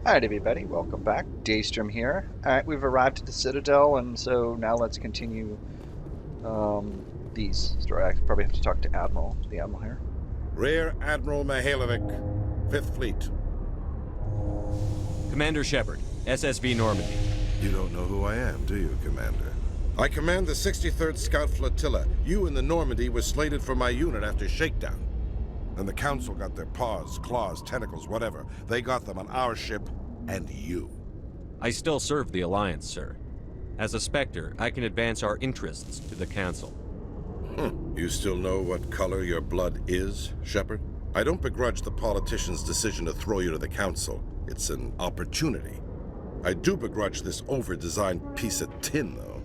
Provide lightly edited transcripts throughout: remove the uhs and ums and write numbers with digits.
Alright, everybody, welcome back. Daystrom here. Alright, we've arrived at the Citadel, and so now let's continue these stories. I probably have to talk to the Admiral here. Rear Admiral Mihailovic, 5th Fleet. Commander Shepard, SSV Normandy. You don't know who I am, do you, Commander? I command the 63rd Scout Flotilla. You and the Normandy were slated for my unit after shakedown. And the Council got their paws, claws, tentacles, whatever. They got them on our ship, and you. I still serve the Alliance, sir. As a Spectre, I can advance our interests to the Council. You still know what color your blood is, Shepard? I don't begrudge the politician's decision to throw you to the Council. It's an opportunity. I do begrudge this over-designed piece of tin, though.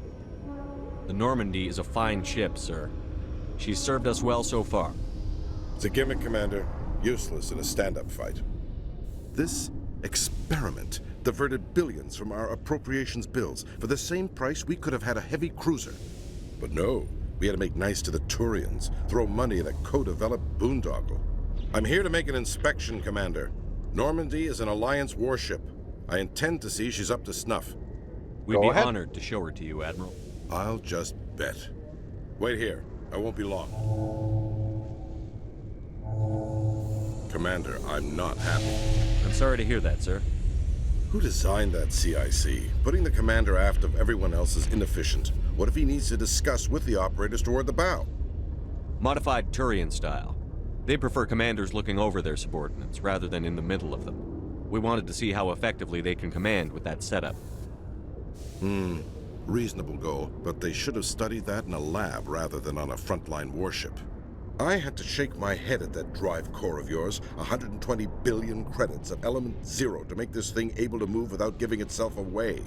The Normandy is a fine ship, sir. She's served us well so far. It's a gimmick, Commander. Useless in a stand-up fight. This experiment diverted billions from our appropriations bills. For the same price, we could have had a heavy cruiser. But no, we had to make nice to the Turians, throw money at a co-developed boondoggle. I'm here to make an inspection, Commander. Normandy is an Alliance warship. I intend to see she's up to snuff. We'd be honored to show her to you, Admiral. I'll just bet. Wait here. I won't be long. Commander, I'm not happy. I'm sorry to hear that, sir. Who designed that CIC? Putting the commander aft of everyone else is inefficient. What if he needs to discuss with the operators toward the bow? Modified Turian style. They prefer commanders looking over their subordinates, rather than in the middle of them. We wanted to see how effectively they can command with that setup. Reasonable goal, but they should have studied that in a lab rather than on a frontline warship. I had to shake my head at that drive core of yours. 120 billion credits at element 0 to make this thing able to move without giving itself away.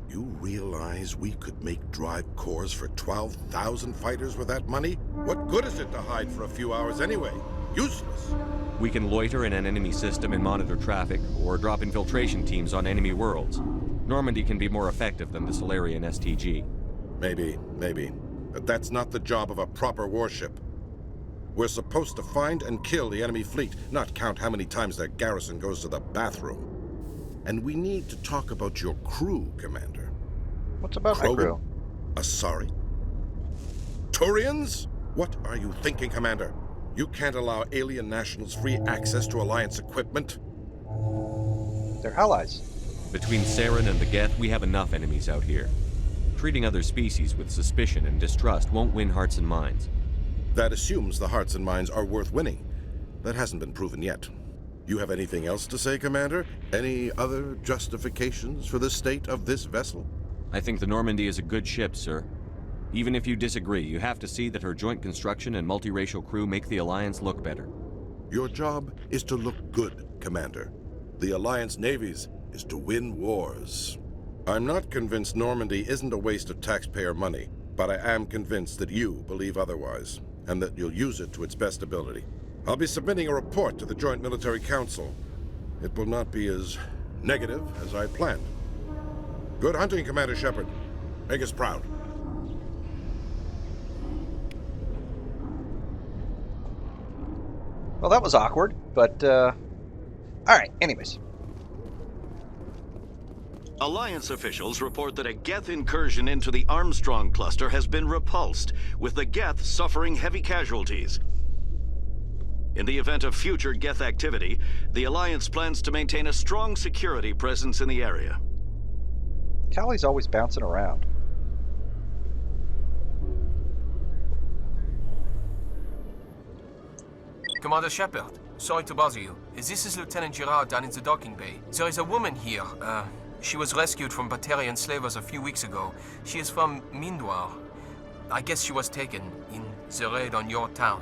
You realize we could make drive cores for 12,000 fighters with that money? What good is it to hide for a few hours anyway? Useless. We can loiter in an enemy system and monitor traffic, or drop infiltration teams on enemy worlds. Normandy can be more effective than the Solarian STG. Maybe. But that's not the job of a proper warship. We're supposed to find and kill the enemy fleet, not count how many times their garrison goes to the bathroom. And we need to talk about your crew, Commander. What's about my crew? Asari? Turians? What are you thinking, Commander? You can't allow alien nationals free access to Alliance equipment? They're allies. Between Saren and the Geth, we have enough enemies out here. Treating other species with suspicion and distrust won't win hearts and minds. That assumes the hearts and minds are worth winning. That hasn't been proven yet. You have anything else to say, Commander? Any other justifications for the state of this vessel? I think the Normandy is a good ship, sir. Even if you disagree, you have to see that her joint construction and multiracial crew make the Alliance look better. Your job is to look good, Commander. The Alliance navies is to win wars. I'm not convinced Normandy isn't a waste of taxpayer money, but I am convinced that you believe otherwise, and that you'll use it to its best ability. I'll be submitting a report to the Joint Military Council. It will not be as negative as I planned. Good hunting, Commander Shepard. Make us proud. Well, that was awkward, but, alright, anyways. Alliance officials report that a Geth incursion into the Armstrong cluster has been repulsed, with the Geth suffering heavy casualties. In the event of future Geth activity, the Alliance plans to maintain a strong security presence in the area. Callie's always bouncing around. Commander Shepard, sorry to bother you. This is Lieutenant Girard down in the docking bay. There is a woman here. She was rescued from Batarian slavers a few weeks ago. She is from Mindoir. I guess she was taken in the raid on your town.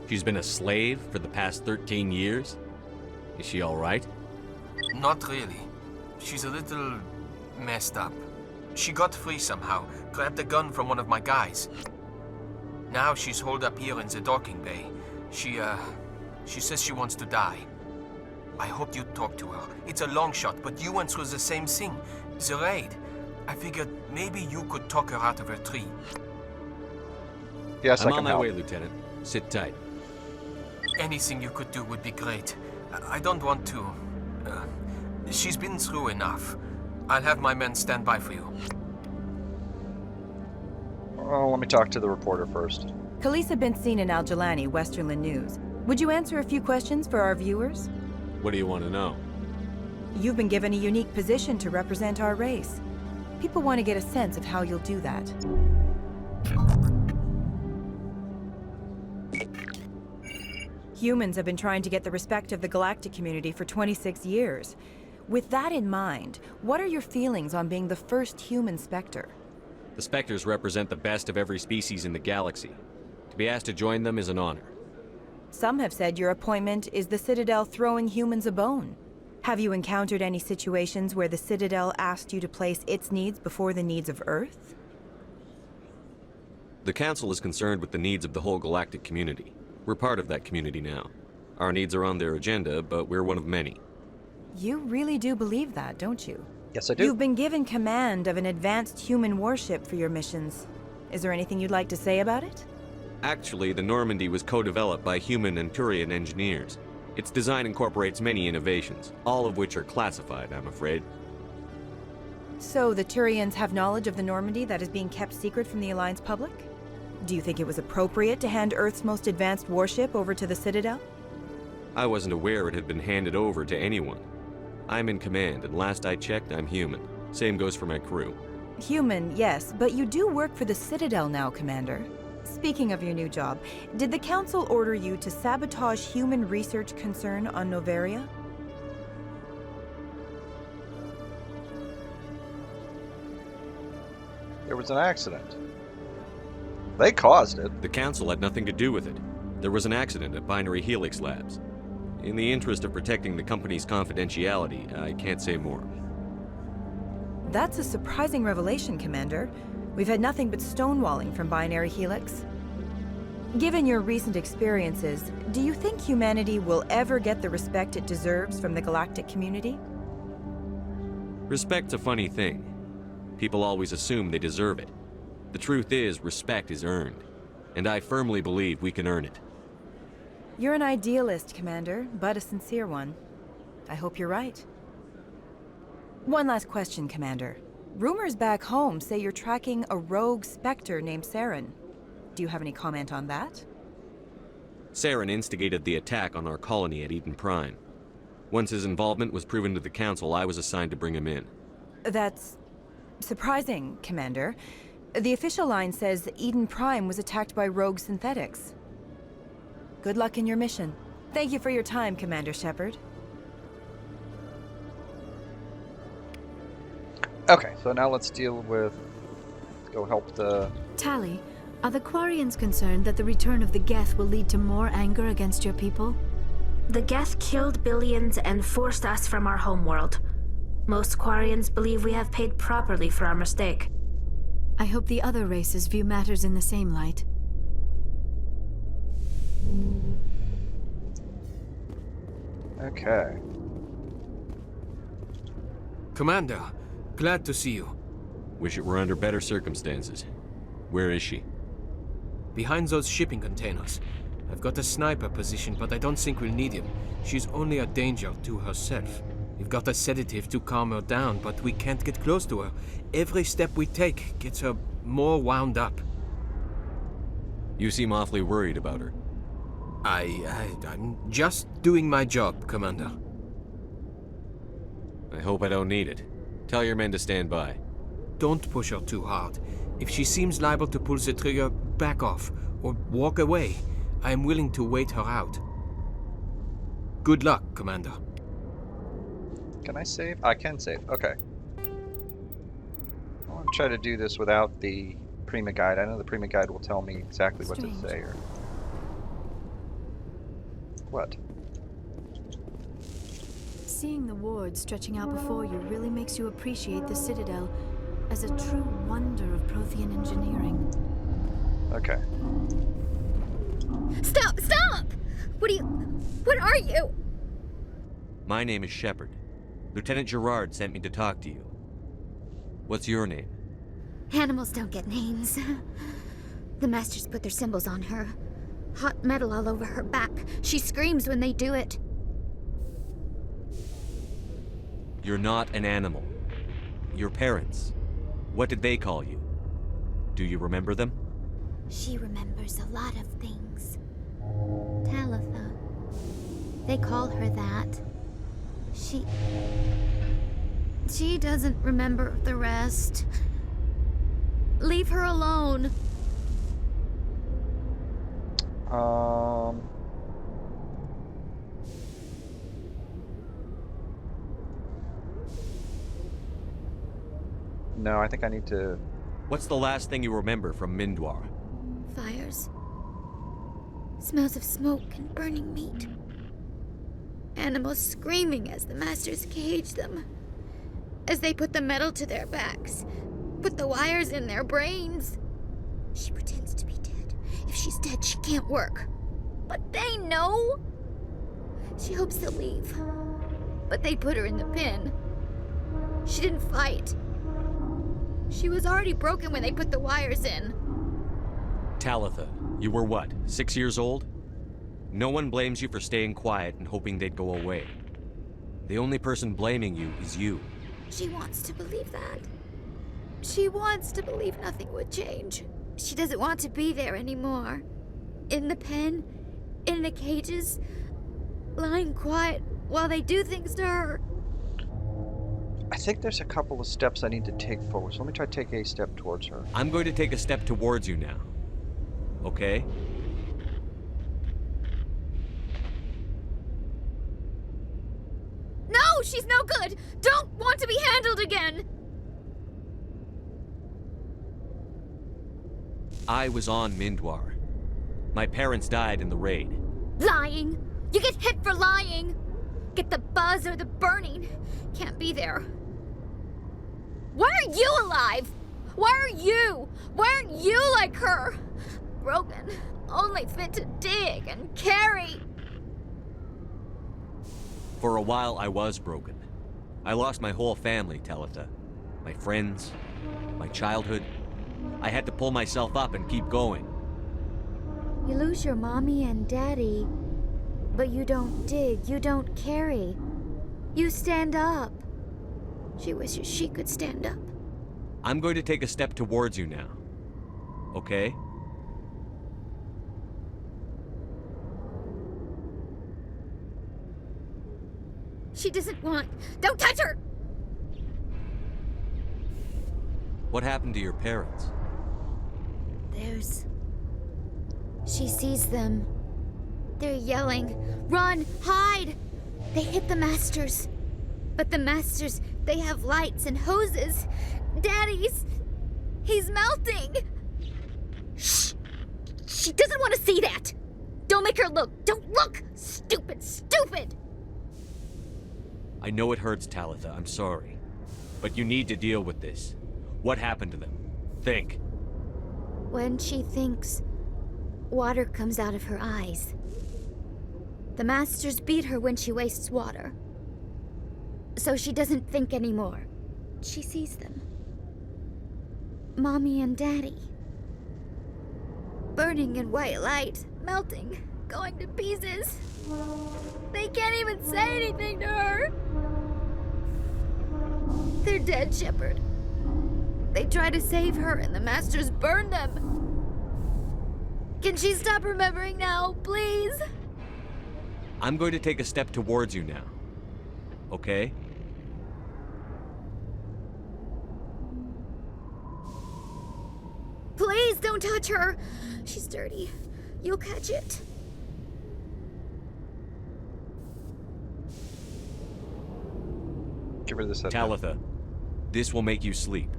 She's been a slave for the past 13 years? Is she all right? Not really. She's a little messed up. She got free somehow, grabbed a gun from one of my guys. Now she's holed up here in the docking bay. She says she wants to die. I hope you talk to her. It's a long shot, but you went through the same thing. The raid. I figured maybe you could talk her out of her tree. Yes, I'm I on can my help. way, Lieutenant. Sit tight. Anything you could do would be great. I don't want to. She's been through enough. I'll have my men stand by for you. Oh, let me talk to the reporter first. Khaleesa been seen in Al-Jalani, Westerland News. Would you answer a few questions for our viewers? What do you want to know? You've been given a unique position to represent our race. People want to get a sense of how you'll do that. Humans have been trying to get the respect of the galactic community for 26 years. With that in mind, what are your feelings on being the first human Spectre? The Spectres represent the best of every species in the galaxy. To be asked to join them is an honor. Some have said your appointment is the Citadel throwing humans a bone. Have you encountered any situations where the Citadel asked you to place its needs before the needs of Earth? The Council is concerned with the needs of the whole galactic community. We're part of that community now. Our needs are on their agenda, but we're one of many. You really do believe that, don't you? Yes, I do. You've been given command of an advanced human warship for your missions. Is there anything you'd like to say about it? Actually, the Normandy was co-developed by human and Turian engineers. Its design incorporates many innovations, all of which are classified, I'm afraid. So the Turians have knowledge of the Normandy that is being kept secret from the Alliance public? Do you think it was appropriate to hand Earth's most advanced warship over to the Citadel? I wasn't aware it had been handed over to anyone. I'm in command, and last I checked, I'm human. Same goes for my crew. Human, yes, but you do work for the Citadel now, Commander. Speaking of your new job, did the Council order you to sabotage human research concern on Noveria? There was an accident. They caused it. The Council had nothing to do with it. There was an accident at Binary Helix Labs. In the interest of protecting the company's confidentiality, I can't say more. That's a surprising revelation, Commander. We've had nothing but stonewalling from Binary Helix. Given your recent experiences, do you think humanity will ever get the respect it deserves from the galactic community? Respect's a funny thing. People always assume they deserve it. The truth is, respect is earned. And I firmly believe we can earn it. You're an idealist, Commander, but a sincere one. I hope you're right. One last question, Commander. Rumors back home say you're tracking a rogue Spectre named Saren. Do you have any comment on that? Saren instigated the attack on our colony at Eden Prime. Once his involvement was proven to the Council, I was assigned to bring him in. That's surprising, Commander. The official line says Eden Prime was attacked by rogue synthetics. Good luck in your mission. Thank you for your time, Commander Shepard. Okay, so now let's deal with... go help the... Tali, are the Quarians concerned that the return of the Geth will lead to more anger against your people? The Geth killed billions and forced us from our homeworld. Most Quarians believe we have paid properly for our mistake. I hope the other races view matters in the same light. Okay. Commander, glad to see you. Wish it were under better circumstances. Where is she? Behind those shipping containers. I've got a sniper position, but I don't think we'll need him. She's only a danger to herself. We've got a sedative to calm her down, but we can't get close to her. Every step we take gets her more wound up. You seem awfully worried about her. I'm just doing my job, Commander. I hope I don't need it. Tell your men to stand by. Don't push her too hard. If she seems liable to pull the trigger, back off, or walk away. I am willing to wait her out. Good luck, Commander. Can I save? I can save. Okay. I want to try to do this without the Prima Guide. I know the Prima Guide will tell me exactly what to say or... What? Seeing the ward stretching out before you really makes you appreciate the Citadel as a true wonder of Prothean engineering. Okay. Stop! Stop! What are you? My name is Shepard. Lieutenant Gerard sent me to talk to you. What's your name? Animals don't get names. The Masters put their symbols on her. Hot metal all over her back. She screams when they do it. You're not an animal. Your parents. What did they call you? Do you remember them? She remembers a lot of things. Talitha. They call her that. She doesn't remember the rest. Leave her alone. No, I think I need to... What's the last thing you remember from Mindwar? Fires. Smells of smoke and burning meat. Animals screaming as the masters cage them. As they put the metal to their backs. Put the wires in their brains. She pretends to be dead. If she's dead, she can't work. But they know. She hopes they'll leave. But they put her in the pen. She didn't fight. She was already broken when they put the wires in. Talitha, you were what, 6 years old? No one blames you for staying quiet and hoping they'd go away. The only person blaming you is you. She wants to believe that. She wants to believe nothing would change. She doesn't want to be there anymore. In the pen, in the cages, lying quiet while they do things to her. I think there's a couple of steps I need to take forward, so let me try to take a step towards her. I'm going to take a step towards you now. Okay? No, she's no good! Don't want to be handled again! I was on Mindwar. My parents died in the raid. Lying! You get hit for lying! Get the buzz or the burning. Can't be there. Why are you alive? Why are you? Why aren't you like her? Broken, only fit to dig and carry. For a while, I was broken. I lost my whole family, Talitha. My friends, my childhood. I had to pull myself up and keep going. You lose your mommy and daddy, but you don't dig, you don't carry. You stand up. She wishes she could stand up. I'm going to take a step towards you now. Okay? She doesn't want... Don't touch her! What happened to your parents? She sees them. They're yelling, run, hide! They hit the masters. But the masters, they have lights and hoses. Daddy's... he's melting! Shh! She doesn't want to see that! Don't make her look! Don't look! Stupid, stupid! I know it hurts, Talitha. I'm sorry. But you need to deal with this. What happened to them? Think. When she thinks, water comes out of her eyes. The masters beat her when she wastes water. So she doesn't think anymore. She sees them. Mommy and Daddy. Burning in white light, melting, going to pieces. They can't even say anything to her. They're dead, Shepard. They try to save her and the masters burn them. Can she stop remembering now, please? I'm going to take a step towards you now. Okay? Please don't touch her. She's dirty. You'll catch it. Give her this headset. Talitha, this will make you sleep.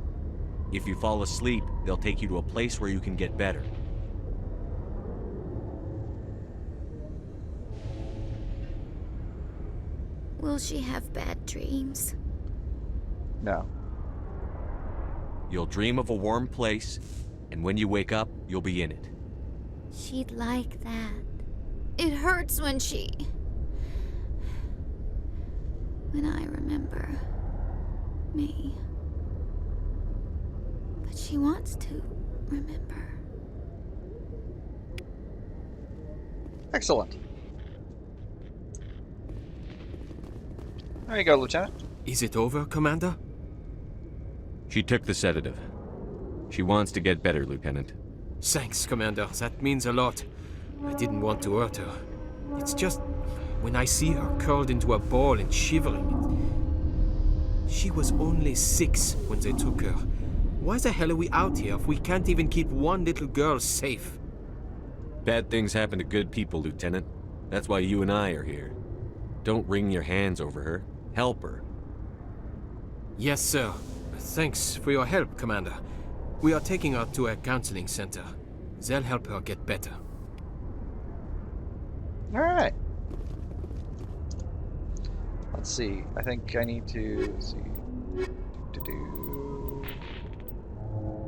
If you fall asleep, they'll take you to a place where you can get better. Will she have bad dreams? No. You'll dream of a warm place, and when you wake up, you'll be in it. She'd like that. It hurts when I remember me. But she wants to remember. Excellent. There you go, Lieutenant. Is it over, Commander? She took the sedative. She wants to get better, Lieutenant. Thanks, Commander. That means a lot. I didn't want to hurt her. It's just, when I see her curled into a ball and shivering. She was only 6 when they took her. Why the hell are we out here if we can't even keep one little girl safe? Bad things happen to good people, Lieutenant. That's why you and I are here. Don't wring your hands over her. Help her. Yes, sir. Thanks for your help, Commander. We are taking her to a counseling center. They'll help her get better. All right. Let's see. I think I need to see.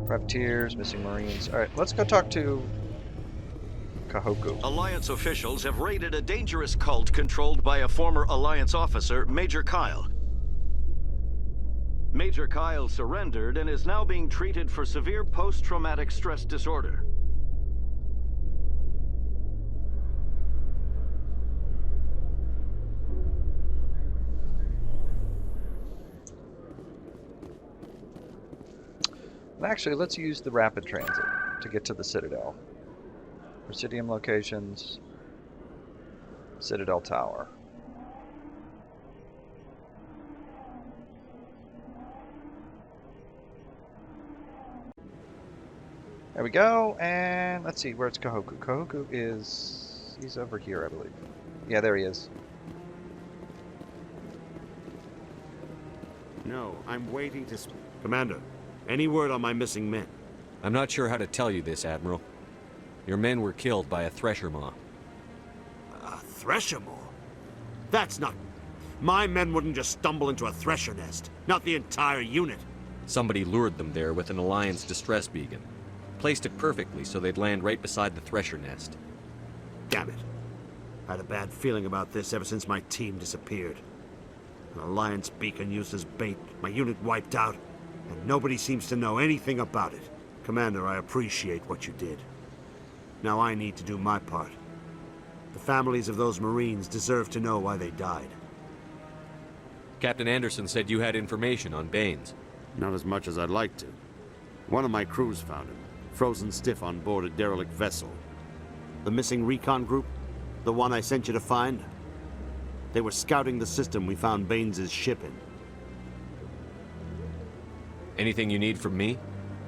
Privateers, missing Marines. All right, let's go talk to Kahoku. Alliance officials have raided a dangerous cult controlled by a former Alliance officer, Major Kyle. Major Kyle surrendered and is now being treated for severe post-traumatic stress disorder. And actually, let's use the rapid transit to get to the Citadel. Presidium locations, Citadel Tower. There we go, and let's see, where's Kahoku? Kahoku is... he's over here, I believe. Yeah, there he is. No, I'm waiting to... Commander, any word on my missing men? I'm not sure how to tell you this, Admiral. Your men were killed by a thresher maw. A thresher maw? That's not... My men wouldn't just stumble into a thresher nest. Not the entire unit. Somebody lured them there with an Alliance distress beacon. Placed it perfectly so they'd land right beside the thresher nest. Damn it. I had a bad feeling about this ever since my team disappeared. An Alliance beacon used as bait, my unit wiped out, and nobody seems to know anything about it. Commander, I appreciate what you did. Now I need to do my part. The families of those Marines deserve to know why they died. Captain Anderson said you had information on Baines. Not as much as I'd like to. One of my crews found him, frozen stiff on board a derelict vessel. The missing recon group? The one I sent you to find? They were scouting the system we found Baines' ship in. Anything you need from me?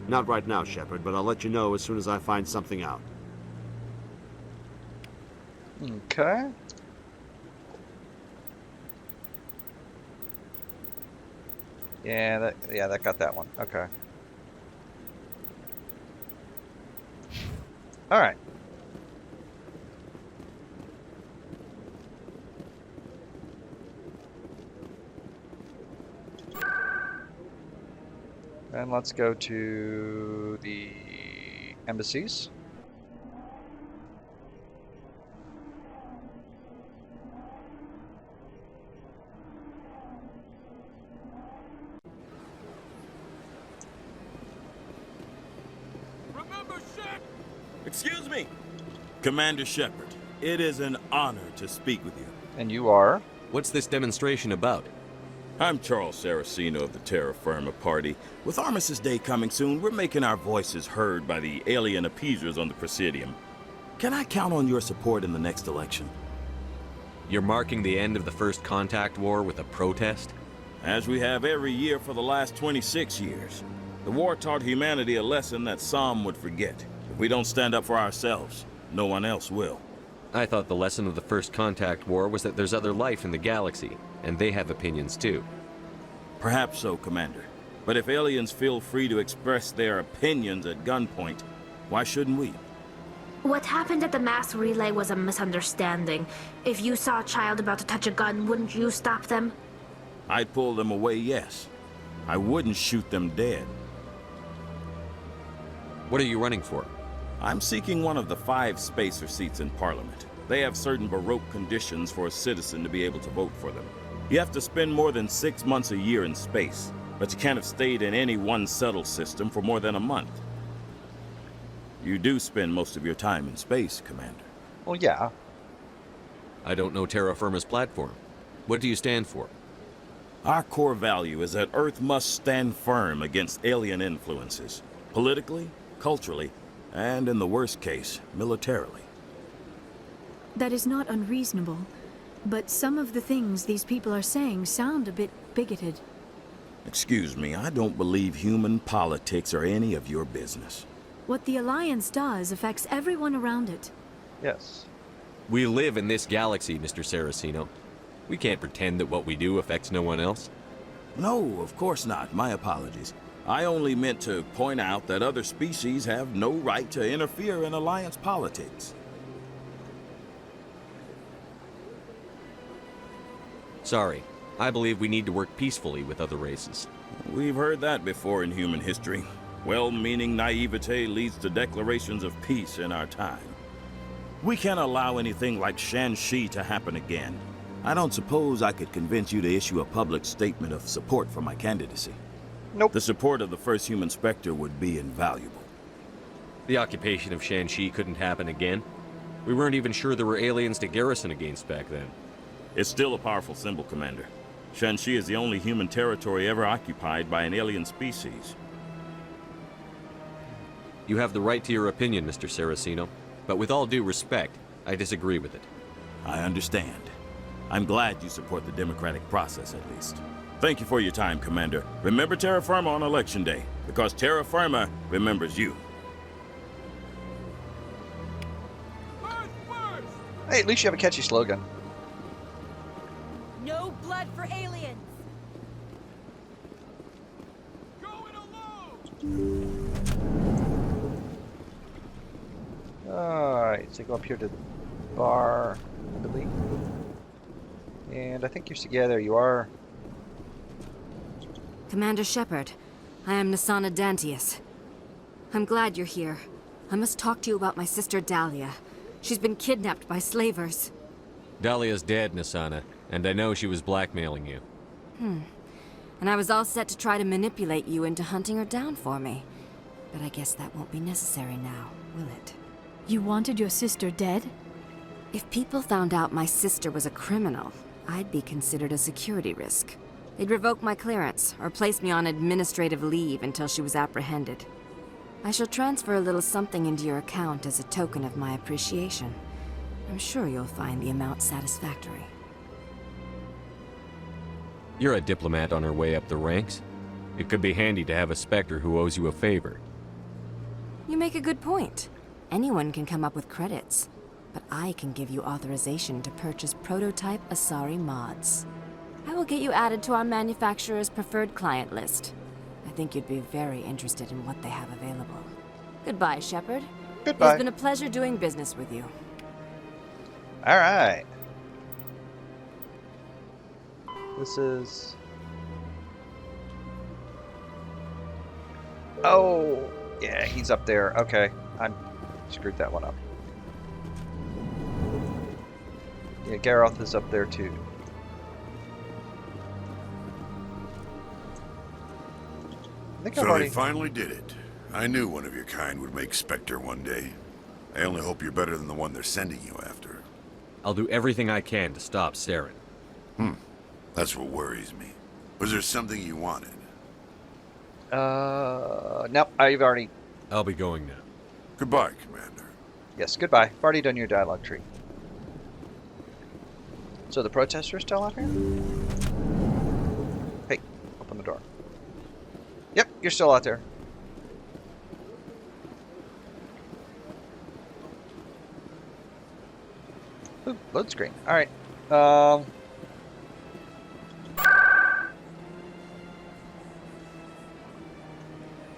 Not right now, Shepard, but I'll let you know as soon as I find something out. Okay. Yeah, that got that one. Okay. All right. And let's go to the embassies. Excuse me, Commander Shepard. It is an honor to speak with you. And you are? What's this demonstration about? I'm Charles Saraceno of the Terra Firma Party. With Armistice Day coming soon, we're making our voices heard by the alien appeasers on the Presidium. Can I count on your support in the next election? You're marking the end of the First Contact War with a protest? As we have every year for the last 26 years. The war taught humanity a lesson that some would forget. If we don't stand up for ourselves, no one else will. I thought the lesson of the First Contact War was that there's other life in the galaxy, and they have opinions too. Perhaps so, Commander. But if aliens feel free to express their opinions at gunpoint, why shouldn't we? What happened at the mass relay was a misunderstanding. If you saw a child about to touch a gun, wouldn't you stop them? I'd pull them away, yes. I wouldn't shoot them dead. What are you running for? I'm seeking one of the 5 spacer seats in Parliament. They have certain Baroque conditions for a citizen to be able to vote for them. You have to spend more than 6 months a year in space, but you can't have stayed in any one settled system for more than a month. You do spend most of your time in space, Commander. Well, yeah. I don't know Terra Firma's platform. What do you stand for? Our core value is that Earth must stand firm against alien influences, politically, culturally, and in the worst case, militarily. That is not unreasonable, but some of the things these people are saying sound a bit bigoted. Excuse me, I don't believe human politics are any of your business. What the Alliance does affects everyone around it. Yes. We live in this galaxy, Mr. Saraceno. We can't pretend that what we do affects no one else. No, of course not. My apologies. I only meant to point out that other species have no right to interfere in Alliance politics. Sorry. I believe we need to work peacefully with other races. We've heard that before in human history. Well-meaning naivete leads to declarations of peace in our time. We can't allow anything like Shan-Shi to happen again. I don't suppose I could convince you to issue a public statement of support for my candidacy. Nope. The support of the first human Spectre would be invaluable. The occupation of Shan-Shi couldn't happen again. We weren't even sure there were aliens to garrison against back then. It's still a powerful symbol, Commander. Shan-Shi is the only human territory ever occupied by an alien species. You have the right to your opinion, Mr. Saraceno, but with all due respect, I disagree with it. I understand. I'm glad you support the democratic process, at least. Thank you for your time, Commander. Remember Terra Firma on Election Day, because Terra Firma remembers you. Hey, at least you have a catchy slogan. No blood for aliens! Alright, so go up here to the bar, I believe. And I think you're... Yeah, there you are. Commander Shepard, I am Nasana Dantius. I'm glad you're here. I must talk to you about my sister Dahlia. She's been kidnapped by slavers. Dahlia's dead, Nasana, and I know she was blackmailing you. And I was all set to try to manipulate you into hunting her down for me. But I guess that won't be necessary now, will it? You wanted your sister dead? If people found out my sister was a criminal, I'd be considered a security risk. They'd revoke my clearance, or place me on administrative leave until she was apprehended. I shall transfer a little something into your account as a token of my appreciation. I'm sure you'll find the amount satisfactory. You're a diplomat on her way up the ranks. It could be handy to have a Spectre who owes you a favor. You make a good point. Anyone can come up with credits, but I can give you authorization to purchase prototype Asari mods. I will get you added to our manufacturer's preferred client list. I think you'd be very interested in what they have available. Goodbye, Shepard. Goodbye. It's been a pleasure doing business with you. Alright. This is... Oh! Yeah, he's up there. Okay. I screwed that one up. Yeah, Garroth is up there too. I think I've So already... they finally did it. I knew one of your kind would make Spectre one day. I only hope you're better than the one they're sending you after. I'll do everything I can to stop Saren. That's what worries me. Was there something you wanted? Nope, I've already... I'll be going now. Goodbye, Commander. Yes, goodbye. I've already done your dialogue tree. So the protesters are still out here? Hey, open the door. Yep, you're still out there. Ooh, load screen. Alright.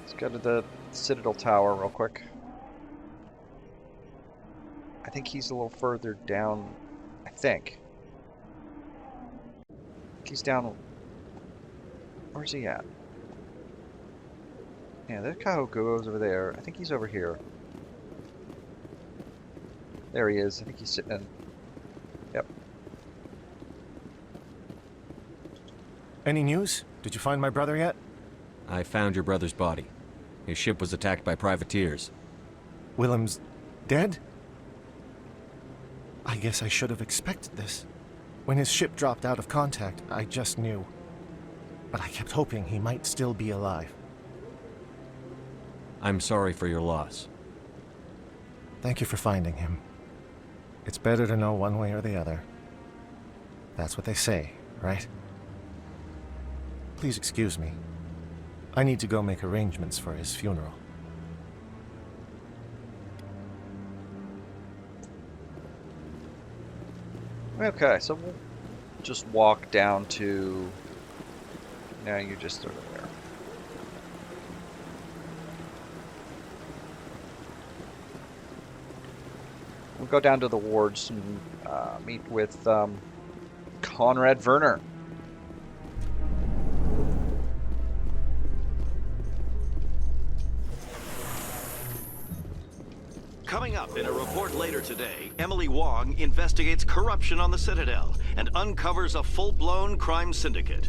Let's go to the Citadel Tower real quick. I think he's a little further down. I think. He's down... Where's he at? Yeah, that Kahoku goes over there. I think he's over here. There he is. I think he's sitting in... Yep. Any news? Did you find my brother yet? I found your brother's body. His ship was attacked by privateers. Willem's dead? I guess I should have expected this. When his ship dropped out of contact, I just knew. but I kept hoping he might still be alive. I'm sorry for your loss. Thank you for finding him. It's better to know one way or the other. That's what they say, right? Please excuse me. I need to go make arrangements for his funeral. Okay, so we'll just walk down to... Now you just over there. We'll go down to the wards and meet with Conrad Werner. Coming up in a report later today, Emily Wong investigates corruption on the Citadel and uncovers a full-blown crime syndicate.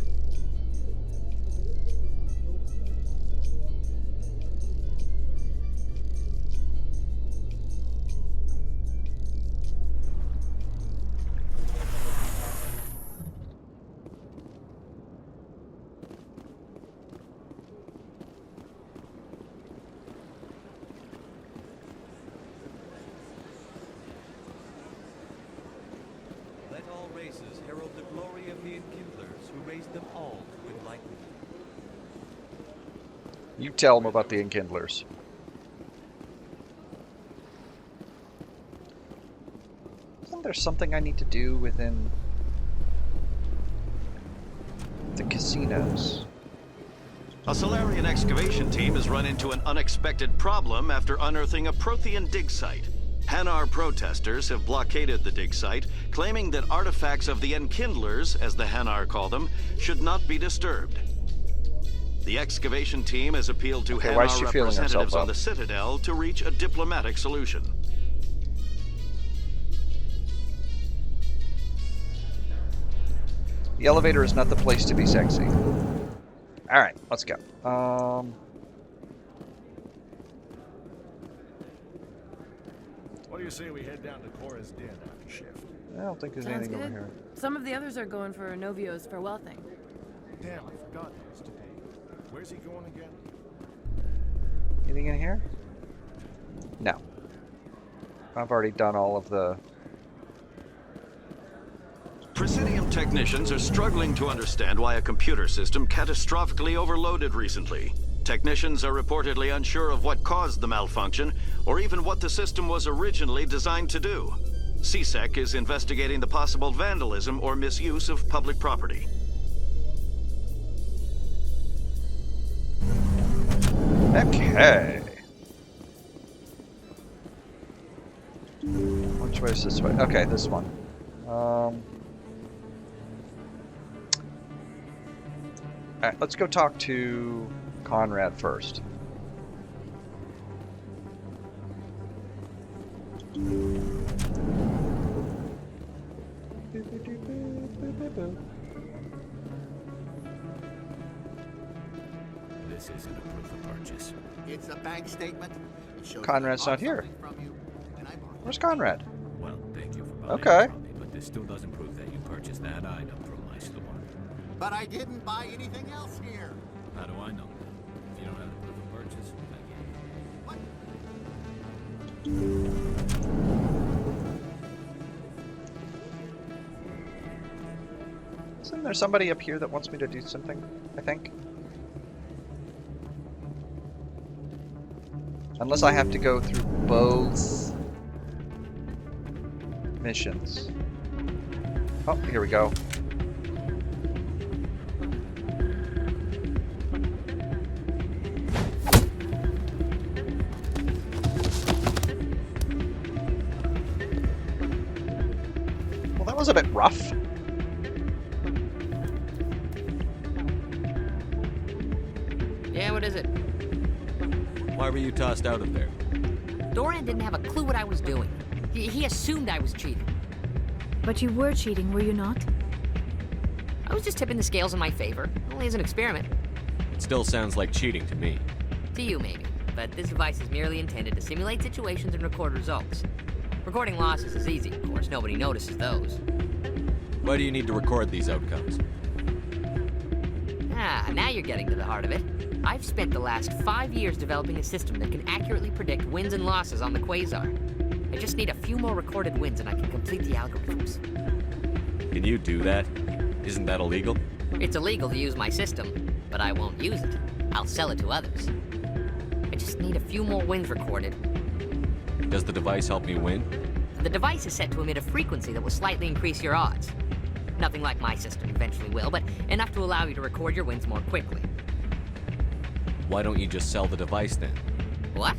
Herald the glory of the Enkindlers, who raised them all to enlightenment. You tell them about the Enkindlers. Isn't there something I need to do within the casinos? A Solarian excavation team has run into an unexpected problem after unearthing a Prothean dig site. Hanar protesters have blockaded the dig site, claiming that artifacts of the Enkindlers, as the Hanar call them, should not be disturbed. The excavation team has appealed to Hanar representatives on the Citadel to reach a diplomatic solution. The elevator is not the place to be sexy. Alright, let's go. What do you say we head down to Cora's Den after shift? I don't think there's Sounds anything good. over here. Some of the others are going for Novio's farewell thing. Damn, I forgot that was today. Where's he going again? Anything in here? No. I've already done all of the... Presidium technicians are struggling to understand why a computer system catastrophically overloaded recently. Technicians are reportedly unsure of what caused the malfunction, or even what the system was originally designed to do. CSEC is investigating the possible vandalism or misuse of public property. Okay. Which way is this way? Okay, this one. Alright, let's go talk to Conrad first. This isn't a proof of purchase. It's a bank statement. It shows Conrad's not here. from you, and I Where's Conrad? Well, thank you for buying Okay. it from me, but this still doesn't prove that you purchased that item from my store. But I didn't buy anything else here. How do I know that? If you don't have the proof of purchase, I can't. Isn't there somebody up here that wants me to do something? I think. Unless I have to go through both missions. Oh, here we go. Well, that was a bit rough. Yeah, what is it? Why were you tossed out of there? Dorian didn't have a clue what I was doing. He assumed I was cheating. But you were cheating, were you not? I was just tipping the scales in my favor, only as an experiment. It still sounds like cheating to me. To you, maybe. But this device is merely intended to simulate situations and record results. Recording losses is easy, of course. Nobody notices those. Why do you need to record these outcomes? Ah, now you're getting to the heart of it. I've spent the last 5 years developing a system that can accurately predict wins and losses on the Quasar. I just need a few more recorded wins and I can complete the algorithms. Can you do that? Isn't that illegal? It's illegal to use my system, but I won't use it. I'll sell it to others. I just need a few more wins recorded. Does the device help me win? The device is set to emit a frequency that will slightly increase your odds. Nothing like my system eventually will, but enough to allow you to record your wins more quickly. Why don't you just sell the device then? What?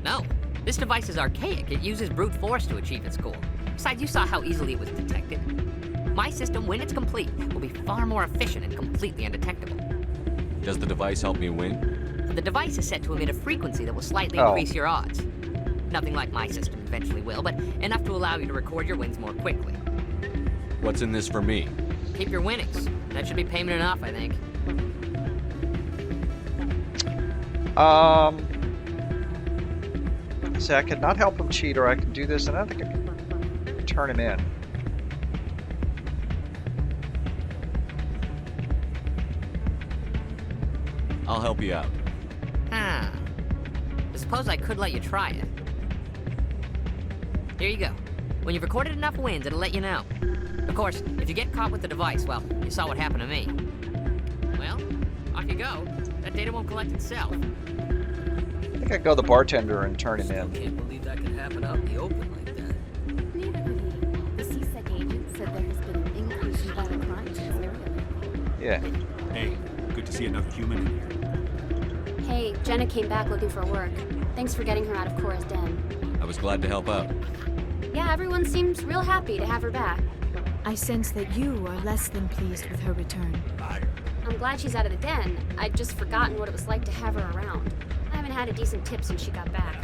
No. This device is archaic. It uses brute force to achieve its goal. Besides, you saw how easily it was detected. My system, when it's complete, will be far more efficient and completely undetectable. Does the device help me win? The device is set to emit a frequency that will slightly increase your odds. Nothing like my system eventually will, but enough to allow you to record your wins more quickly. What's in this for me? Keep your winnings. That should be payment enough, I think. See, I could not help him cheat, or I can do this, and I think I can turn him in. I'll help you out. Ah. I suppose I could let you try it. Here you go. When you've recorded enough wins, it'll let you know. Of course, if you get caught with the device, well, you saw what happened to me. Well, off you go. That data won't collect itself. I think I'd go the bartender and turn him in. Can't believe that could happen out in the open like that. Neither could he. The CSEC agent said there has been an increase in violent crimes in this area. Yeah. Hey, good to see another human in here. Hey, Jenna came back looking for work. Thanks for getting her out of Cora's den. I was glad to help out. Yeah, everyone seems real happy to have her back. I sense that you are less than pleased with her return. I'm glad she's out of the den. I'd just forgotten what it was like to have her around. I haven't had a decent tip since she got back.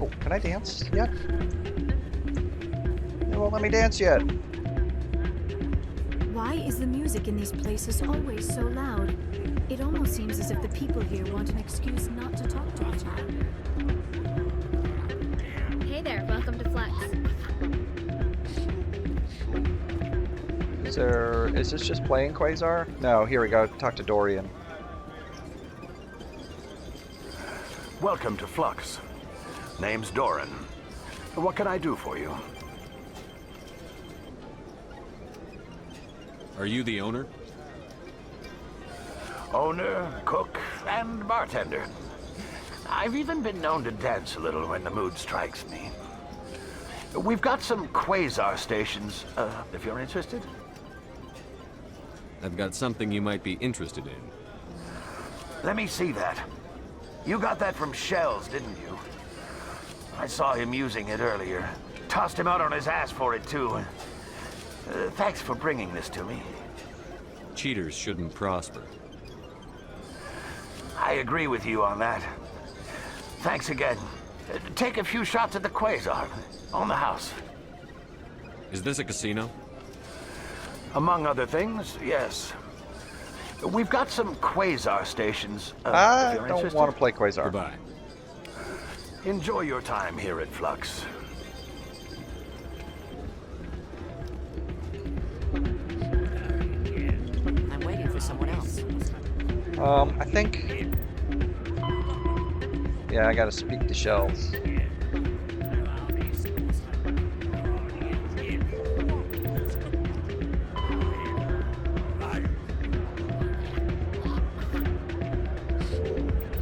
Oh, can I dance yet? They won't let me dance yet. Why is the music in these places always so loud? It almost seems as if the people here want an excuse not to talk to each other. Hey there, welcome to Flex. Is this just playing Quasar? No, here we go. Talk to Dorian. Welcome to Flux. Name's Doran. What can I do for you? Are you the owner? Owner, cook, and bartender. I've even been known to dance a little when the mood strikes me. We've got some Quasar stations, if you're interested. I've got something you might be interested in. Let me see that. You got that from Shells, didn't you? I saw him using it earlier. Tossed him out on his ass for it, too. Thanks for bringing this to me. Cheaters shouldn't prosper. I agree with you on that. Thanks again. Take a few shots at the Quasar. On the house. Is this a casino? Among other things, yes. We've got some Quasar stations. I don't want to play Quasar. Goodbye. Enjoy your time here at Flux. I'm waiting for someone else. I think... Yeah, I gotta speak to Shells.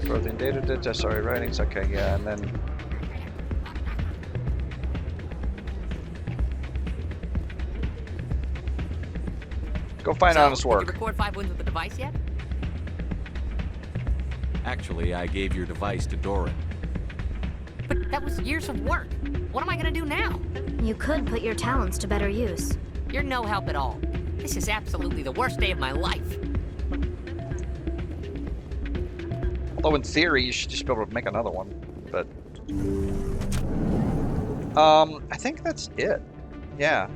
Protein data, sorry, writings, okay, yeah, and then... Go find honest work. Did you record 5 wins with the device yet? Actually, I gave your device to Doran. But that was years of work. What am I gonna do now? You could put your talents to better use. You're no help at all. This is absolutely the worst day of my life. Although in theory, you should just be able to make another one, but... I think that's it. Yeah.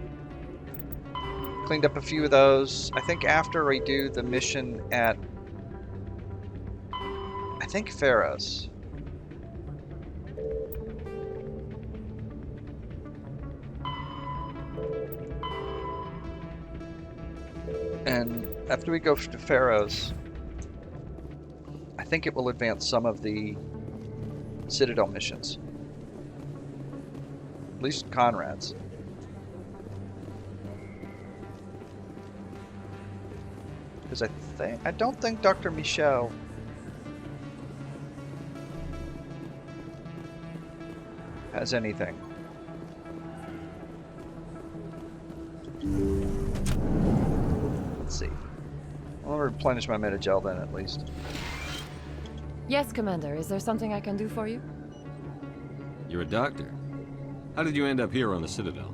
Cleaned up a few of those. I think after we do the mission at... I think Pharaoh's. And after we go to Pharaoh's, I think it will advance some of the Citadel missions. At least Conrad's. Because I don't think Dr. Michel has anything. Let's see. I'll replenish my Metagel then, at least. Yes, Commander. Is there something I can do for you? You're a doctor. How did you end up here on the Citadel?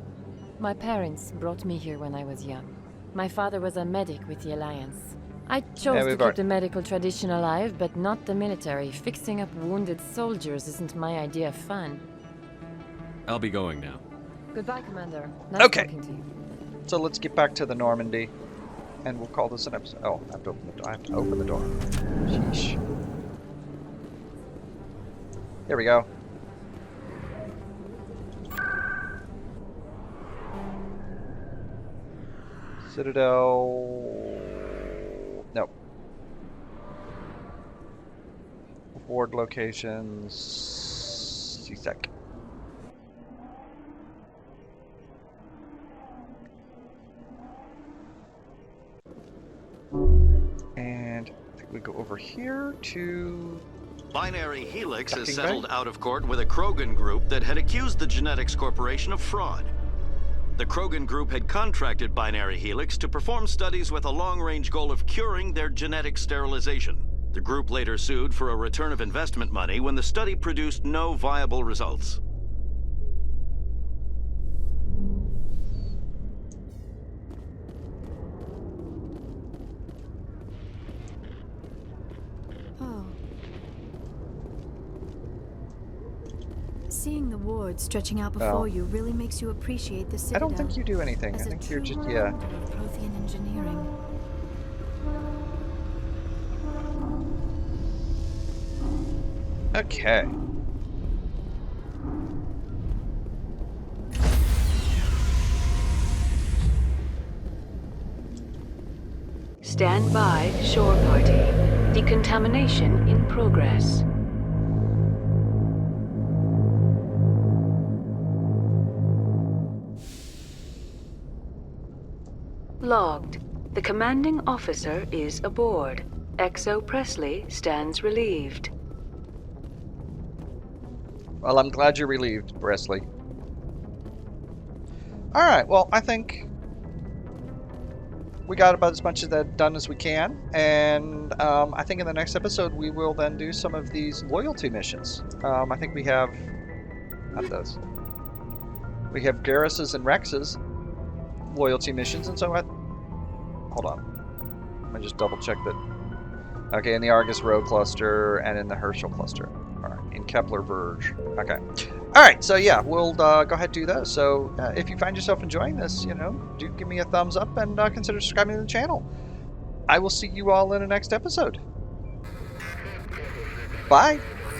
My parents brought me here when I was young. My father was a medic with the Alliance. I chose to keep the medical tradition alive, but not the military. Fixing up wounded soldiers isn't my idea of fun. I'll be going now. Goodbye, Commander. Nice talking to you. So let's get back to the Normandy, and we'll call this an episode. Oh, I have to open the door. I have to open the door. Sheesh. Here we go. Citadel. Nope. Ward locations. CSEC. And I think we go over here to... Binary Helix has settled out of court with a Krogan group that had accused the Genetics Corporation of fraud. The Krogan group had contracted Binary Helix to perform studies with a long-range goal of curing their genetic sterilization. The group later sued for a return of investment money when the study produced no viable results. Seeing the ward stretching out before you really makes you appreciate the Citadel. I don't think you do anything. I think you're just, yeah. Prothean engineering. Okay. Stand by, shore party. Decontamination in progress. Logged. The commanding officer is aboard. XO Presley stands relieved. Well, I'm glad you're relieved, Presley. Alright, well, I think we got about as much of that done as we can, and I think in the next episode we will then do some of these loyalty missions. I think we have... not those. We have Garrus's and Rex's loyalty missions, and so hold on. Let me just double check that. Okay, in the Argus Row cluster and in the Herschel cluster. Alright, in Kepler Verge. Okay. Alright, so yeah, we'll go ahead and do those. So if you find yourself enjoying this, you know, do give me a thumbs up and consider subscribing to the channel. I will see you all in the next episode. Bye!